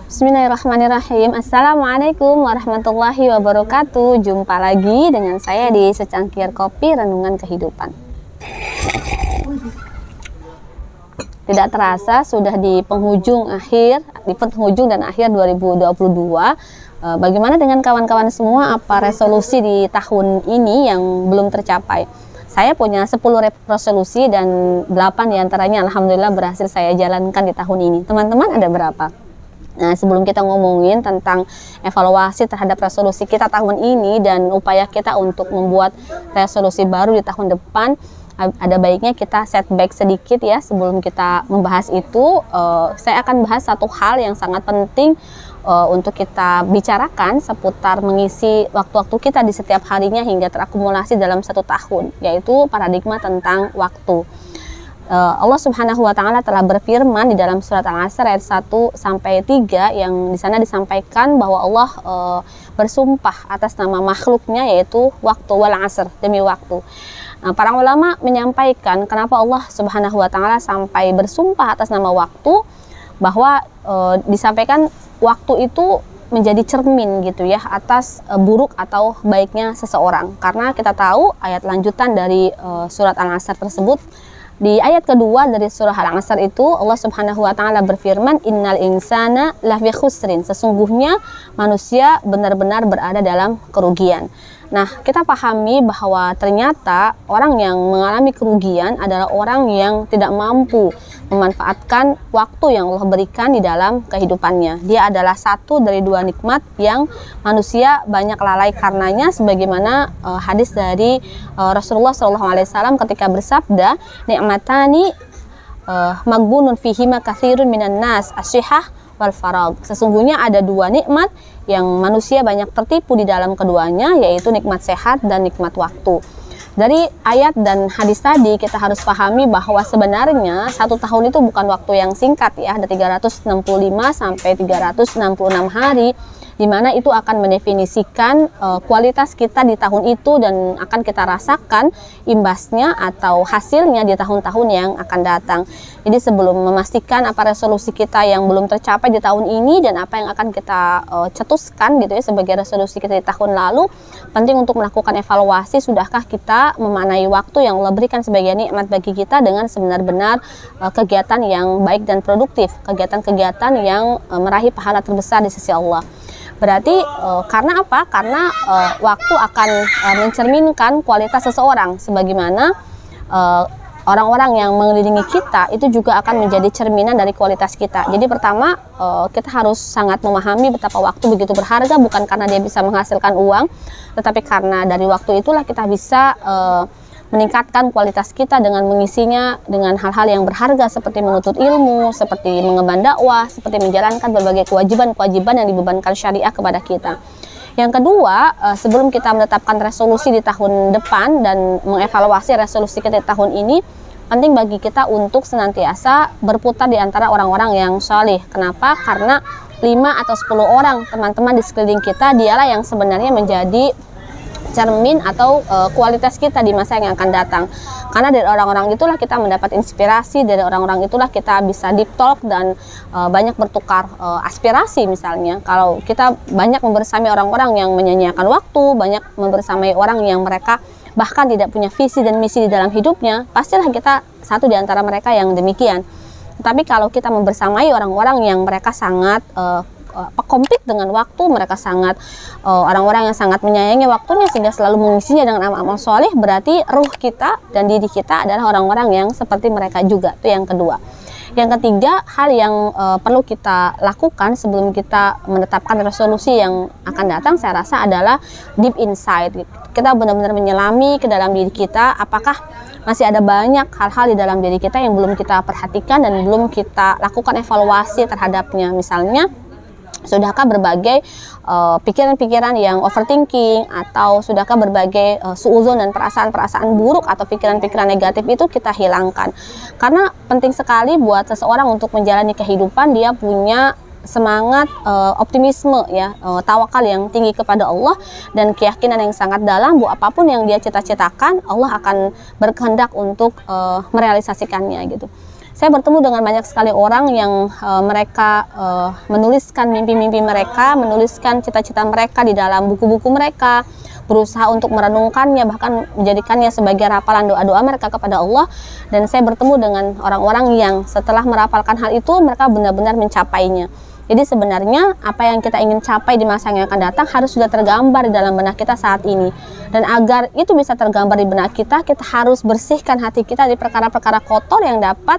Bismillahirrahmanirrahim. Assalamualaikum warahmatullahi wabarakatuh. Jumpa lagi dengan saya di secangkir kopi renungan kehidupan. Tidak terasa sudah di penghujung dan akhir 2022. Bagaimana dengan kawan-kawan semua? Apa resolusi di tahun ini yang belum tercapai? Saya punya 10 resolusi dan 8 diantaranya alhamdulillah berhasil saya jalankan di tahun ini. Teman-teman ada berapa? Nah, sebelum kita ngomongin tentang evaluasi terhadap resolusi kita tahun ini dan upaya kita untuk membuat resolusi baru di tahun depan, ada baiknya kita setback sedikit ya. Sebelum kita membahas itu, saya akan bahas satu hal yang sangat penting untuk kita bicarakan seputar mengisi waktu-waktu kita di setiap harinya hingga terakumulasi dalam satu tahun, yaitu paradigma tentang waktu. Allah Subhanahu wa taala telah berfirman di dalam surat Al-Asr ayat 1-3 yang di sana disampaikan bahwa Allah bersumpah atas nama makhluknya, yaitu waktu, wal asr, demi waktu. Nah, para ulama menyampaikan kenapa Allah Subhanahu wa taala sampai bersumpah atas nama waktu, bahwa disampaikan waktu itu menjadi cermin gitu ya atas buruk atau baiknya seseorang. Karena kita tahu ayat lanjutan dari surat Al-Asr tersebut, di ayat kedua dari surah Al-Asr itu Allah Subhanahu wa taala berfirman, innal insana lafi khusrin, sesungguhnya manusia benar-benar berada dalam kerugian. Nah, kita pahami bahwa ternyata orang yang mengalami kerugian adalah orang yang tidak mampu memanfaatkan waktu yang Allah berikan di dalam kehidupannya. Dia adalah satu dari dua nikmat yang manusia banyak lalai karenanya, sebagaimana hadis dari Rasulullah SAW ketika bersabda, ni'matani maghbunun fihima katsirun minan nas, asyihah wal farag. Sesungguhnya ada dua nikmat yang manusia banyak tertipu di dalam keduanya, yaitu nikmat sehat dan nikmat waktu. Dari ayat dan hadis tadi kita harus pahami bahwa sebenarnya satu tahun itu bukan waktu yang singkat ya, ada 365 sampai 366 hari, di mana itu akan mendefinisikan kualitas kita di tahun itu dan akan kita rasakan imbasnya atau hasilnya di tahun-tahun yang akan datang. Jadi sebelum memastikan apa resolusi kita yang belum tercapai di tahun ini dan apa yang akan kita cetuskan gitu ya sebagai resolusi kita di tahun lalu, penting untuk melakukan evaluasi, sudahkah kita memaknai waktu yang Allah berikan sebagai nikmat bagi kita dengan sebenar-benar kegiatan yang baik dan produktif, kegiatan-kegiatan yang meraih pahala terbesar di sisi Allah. Berarti karena apa? Karena waktu akan mencerminkan kualitas seseorang, sebagaimana orang-orang yang mengelilingi kita itu juga akan menjadi cerminan dari kualitas kita. Jadi pertama, kita harus sangat memahami betapa waktu begitu berharga, bukan karena dia bisa menghasilkan uang, tetapi karena dari waktu itulah kita bisa meningkatkan kualitas kita dengan mengisinya dengan hal-hal yang berharga seperti menuntut ilmu, seperti mengemban dakwah, seperti menjalankan berbagai kewajiban-kewajiban yang dibebankan syariah kepada kita. Yang kedua, sebelum kita menetapkan resolusi di tahun depan dan mengevaluasi resolusi kita di tahun ini, penting bagi kita untuk senantiasa berputar di antara orang-orang yang saleh. Kenapa? Karena 5 atau 10 orang teman-teman di sekeliling kita dialah yang sebenarnya menjadi cermin atau kualitas kita di masa yang akan datang. Karena dari orang-orang itulah kita mendapat inspirasi, dari orang-orang itulah kita bisa deep talk dan banyak bertukar aspirasi. Misalnya kalau kita banyak membersamai orang-orang yang menyanyiakan waktu, banyak membersamai orang yang mereka bahkan tidak punya visi dan misi di dalam hidupnya, pastilah kita satu di antara mereka yang demikian. Tapi kalau kita membersamai orang-orang yang mereka sangat komplit dengan waktu, mereka sangat orang-orang yang sangat menyayangi waktunya sehingga selalu mengisinya dengan amal-amal soleh, berarti ruh kita dan diri kita adalah orang-orang yang seperti mereka juga. Itu yang kedua. Yang ketiga, hal yang perlu kita lakukan sebelum kita menetapkan resolusi yang akan datang, saya rasa adalah deep insight. Kita benar-benar menyelami ke dalam diri kita, apakah masih ada banyak hal-hal di dalam diri kita yang belum kita perhatikan dan belum kita lakukan evaluasi terhadapnya. Misalnya, sudahkah berbagai pikiran-pikiran yang overthinking, atau sudahkah berbagai suudzon dan perasaan-perasaan buruk atau pikiran-pikiran negatif itu kita hilangkan. Karena penting sekali buat seseorang untuk menjalani kehidupan, dia punya semangat optimisme ya, tawakal yang tinggi kepada Allah dan keyakinan yang sangat dalam bahwa apapun yang dia cita-citakan Allah akan berkehendak untuk merealisasikannya gitu. Saya bertemu dengan banyak sekali orang yang mereka menuliskan mimpi-mimpi mereka, menuliskan cita-cita mereka di dalam buku-buku mereka, berusaha untuk merenungkannya, bahkan menjadikannya sebagai rapalan doa-doa mereka kepada Allah. Dan saya bertemu dengan orang-orang yang setelah merapalkan hal itu, mereka benar-benar mencapainya. Jadi sebenarnya apa yang kita ingin capai di masa yang akan datang harus sudah tergambar di dalam benak kita saat ini. Dan agar itu bisa tergambar di benak kita, kita harus bersihkan hati kita dari perkara-perkara kotor yang dapat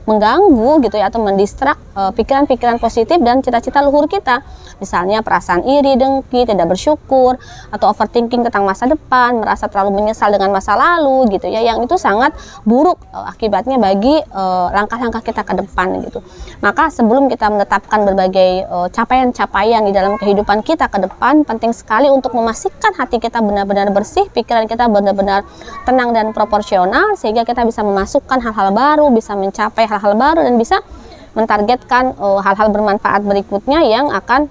mengganggu gitu ya, atau mendistrak pikiran-pikiran positif dan cita-cita luhur kita. Misalnya perasaan iri, dengki, tidak bersyukur, atau overthinking tentang masa depan, merasa terlalu menyesal dengan masa lalu gitu ya, yang itu sangat buruk akibatnya bagi langkah-langkah kita ke depan gitu. Maka sebelum kita menetapkan berbagai capaian-capaian di dalam kehidupan kita ke depan, penting sekali untuk memastikan hati kita benar-benar bersih, pikiran kita benar-benar tenang dan proporsional, sehingga kita bisa memasukkan hal-hal baru, bisa mencapai hal-hal baru, dan bisa mentargetkan hal-hal bermanfaat berikutnya yang akan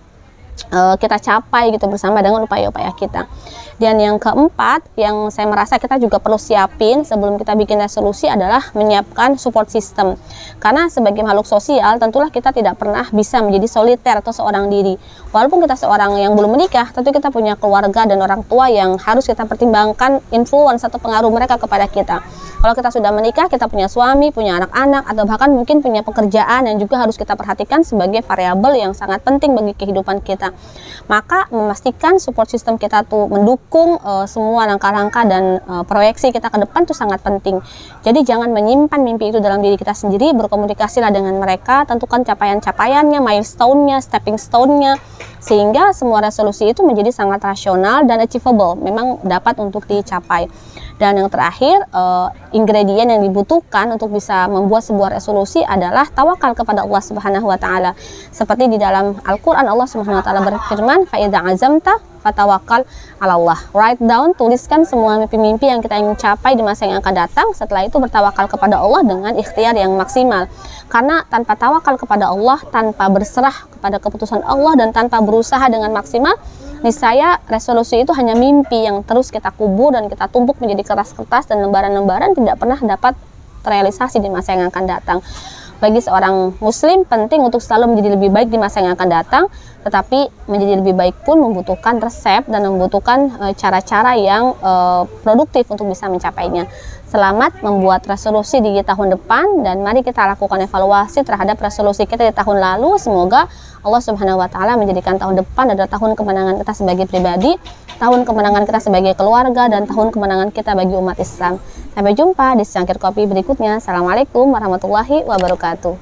kita capai gitu bersama dengan upaya-upaya kita. Dan yang keempat yang saya merasa kita juga perlu siapin sebelum kita bikin resolusi adalah menyiapkan support system. Karena sebagai makhluk sosial tentulah kita tidak pernah bisa menjadi soliter atau seorang diri. Walaupun kita seorang yang belum menikah, tentu kita punya keluarga dan orang tua yang harus kita pertimbangkan influence atau pengaruh mereka kepada kita. Kalau kita sudah menikah, kita punya suami, punya anak-anak, atau bahkan mungkin punya pekerjaan yang juga harus kita perhatikan sebagai variabel yang sangat penting bagi kehidupan kita. Maka memastikan support system kita tuh mendukung semua langkah-langkah dan proyeksi kita ke depan itu sangat penting. Jadi jangan menyimpan mimpi itu dalam diri kita sendiri, berkomunikasilah dengan mereka, tentukan capaian-capaiannya, milestone-nya, stepping stone-nya, sehingga semua resolusi itu menjadi sangat rasional dan achievable, memang dapat untuk dicapai. Dan yang terakhir, ingredient yang dibutuhkan untuk bisa membuat sebuah resolusi adalah tawakal kepada Allah Subhanahu wa taala. Seperti di dalam Al-Qur'an Allah Subhanahu wa taala berfirman, "Fa idza azamta fatawakkal 'ala Allah." Write down, tuliskan semua mimpi-mimpi yang kita ingin capai di masa yang akan datang. Setelah itu bertawakal kepada Allah dengan ikhtiar yang maksimal. Karena tanpa tawakal kepada Allah, tanpa berserah kepada keputusan Allah, dan tanpa berusaha dengan maksimal, niscaya resolusi itu hanya mimpi yang terus kita kubur dan kita tumpuk menjadi kertas-kertas dan lembaran-lembaran, tidak pernah dapat terrealisasi di masa yang akan datang. Bagi seorang muslim penting untuk selalu menjadi lebih baik di masa yang akan datang, tetapi menjadi lebih baik pun membutuhkan resep dan membutuhkan cara-cara yang produktif untuk bisa mencapainya. Selamat membuat resolusi di tahun depan, dan mari kita lakukan evaluasi terhadap resolusi kita di tahun lalu. Semoga Allah Subhanahu wa taala menjadikan tahun depan adalah tahun kemenangan kita sebagai pribadi, tahun kemenangan kita sebagai keluarga, dan tahun kemenangan kita bagi umat Islam. Sampai jumpa di secangkir kopi berikutnya. Assalamualaikum warahmatullahi wabarakatuh.